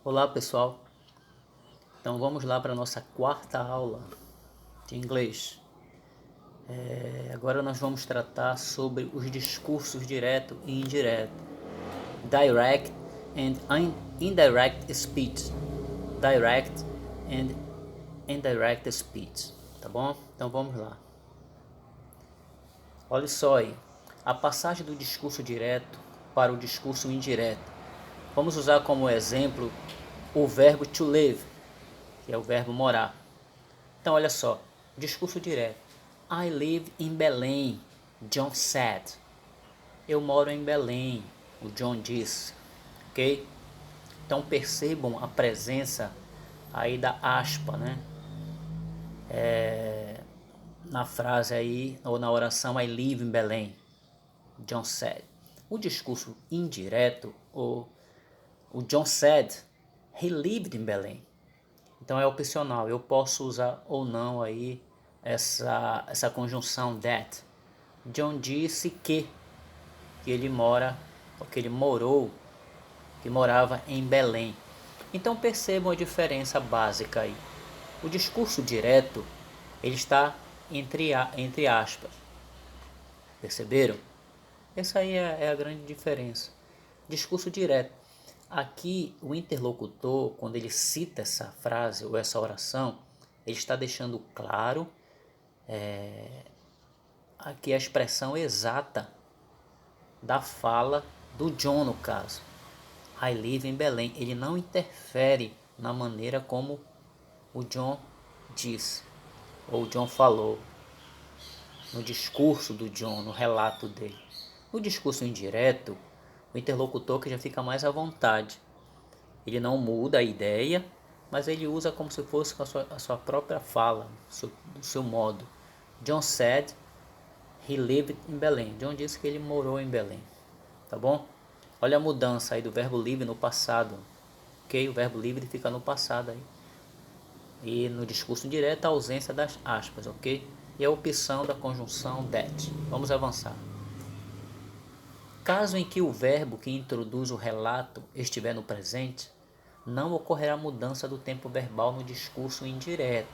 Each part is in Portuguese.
Olá pessoal, então vamos lá para a nossa quarta aula de inglês. Agora nós vamos tratar sobre os discursos direto e indireto, direct and indirect speech, direct and indirect speech, tá bom? Então vamos lá. Olha só aí, a passagem do discurso direto para o discurso indireto. Vamos usar como exemplo o verbo to live, que é o verbo morar. Então, olha só, discurso direto. I live in Belém, John said. Eu moro em Belém, o John disse. Ok? Então, percebam a presença aí da aspa, né? Na frase aí, ou na oração I live in Belém, John said. O discurso indireto, o John said, he lived in Belém. Então é opcional, eu posso usar ou não aí essa conjunção that. John disse que ele mora, ou que ele morou, que morava em Belém. Então percebam a diferença básica aí. O discurso direto, ele está entre aspas. Perceberam? Essa aí é a grande diferença. Discurso direto. Aqui o interlocutor, quando ele cita essa frase ou essa oração, ele está deixando claro aqui a expressão exata da fala do John no caso. I live em Belém. Ele não interfere na maneira como o John disse, ou o John falou, no discurso do John, no relato dele. No discurso indireto, o interlocutor que já fica mais à vontade. Ele não muda a ideia, mas ele usa como se fosse a sua própria fala, do seu modo. John said he lived in Belém. John disse que ele morou em Belém. Tá bom? Olha a mudança aí do verbo live no passado. Ok? O verbo live fica no passado aí. E no discurso indireto a ausência das aspas, ok? E a opção da conjunção that. Vamos avançar. Caso em que o verbo que introduz o relato estiver no presente, não ocorrerá mudança do tempo verbal no discurso indireto.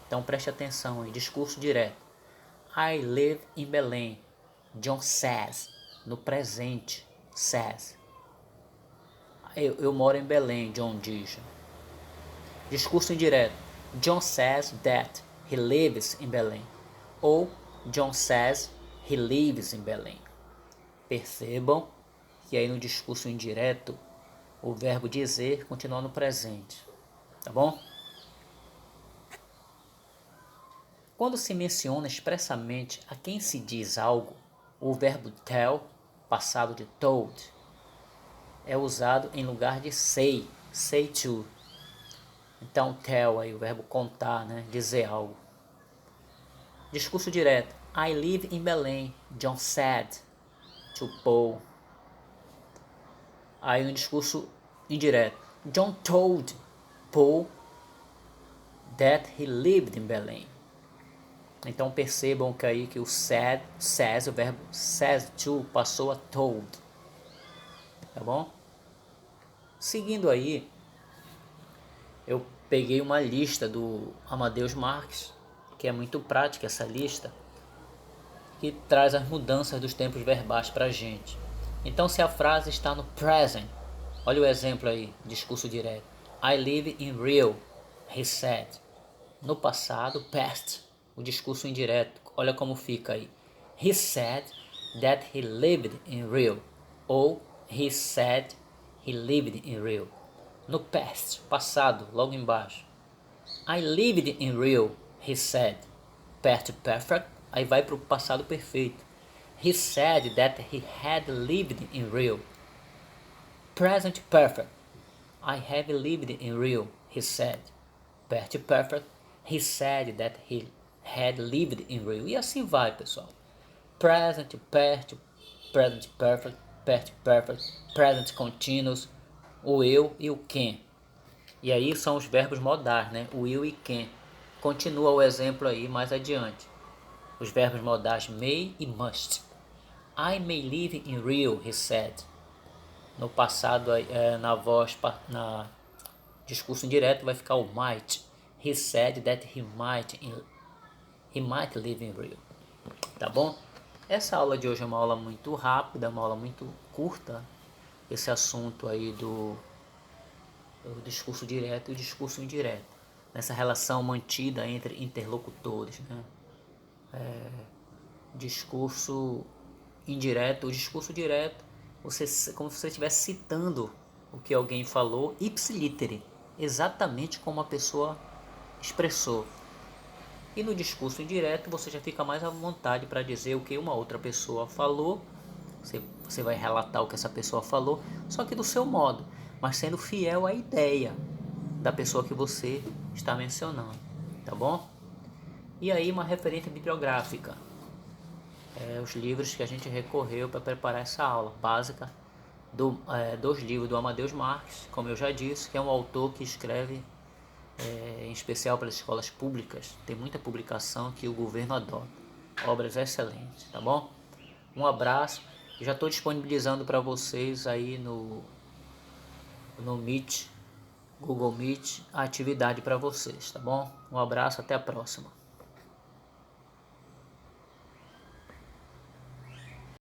Então preste atenção em discurso direto. I live in Belém. John says. No presente, says. Eu moro em Belém, John diz. Discurso indireto. John says that he lives in Belém. Ou John says he lives in Belém. Percebam que aí no discurso indireto o verbo dizer continua no presente. Tá bom? Quando se menciona expressamente a quem se diz algo, o verbo tell, passado de told, é usado em lugar de say to. Então tell aí o verbo contar, né, dizer algo. Discurso direto. I live in Belém, John said to Paul. Aí no discurso indireto. John told Paul that he lived in Belém. Então percebam que aí que o said, says, o verbo says to passou a told. Tá bom? Seguindo aí, eu peguei uma lista do Amadeus Marques, que é muito prática essa lista, que traz as mudanças dos tempos verbais para a gente. Então se a frase está no present, olha o exemplo aí, discurso direto. I live in Rio, he said. No passado, past, o discurso indireto, olha como fica aí. He said that he lived in Rio. Ou he said he lived in Rio. No past, passado, logo embaixo. I lived in Rio, he said. Past perfect, aí vai para o passado perfeito. He said that he had lived in Rio. Present perfect. I have lived in Rio, he said. Past perfect. He said that he had lived in Rio. E assim vai, pessoal. Present, past, present perfect, past perfect, present continuous, o eu e o can. E aí são os verbos modais, né? O will e can. Continua o exemplo aí mais adiante. Os verbos modais may e must. I may live in Rio, he said. No passado, na voz, Discurso indireto vai ficar o might. He said that he might live in Rio. Tá bom? Essa aula de hoje é uma aula muito rápida, uma aula muito curta. Esse assunto aí do discurso direto e o discurso indireto. Nessa relação mantida entre interlocutores, né? Discurso indireto, o discurso direto, como se você estivesse citando o que alguém falou ipsilítere, exatamente como a pessoa expressou. E no discurso indireto você já fica mais à vontade para dizer o que uma outra pessoa falou. Você vai relatar o que essa pessoa falou, só que do seu modo, mas sendo fiel à ideia da pessoa que você está mencionando, tá bom? E aí uma referência bibliográfica, os livros que a gente recorreu para preparar essa aula básica, dos livros do Amadeus Marques, como eu já disse, que é um autor que escreve em especial para as escolas públicas. Tem muita publicação que o governo adota, obras excelentes, tá bom? Um abraço, já estou disponibilizando para vocês aí no Meet, Google Meet, a atividade para vocês, tá bom? Um abraço, até a próxima.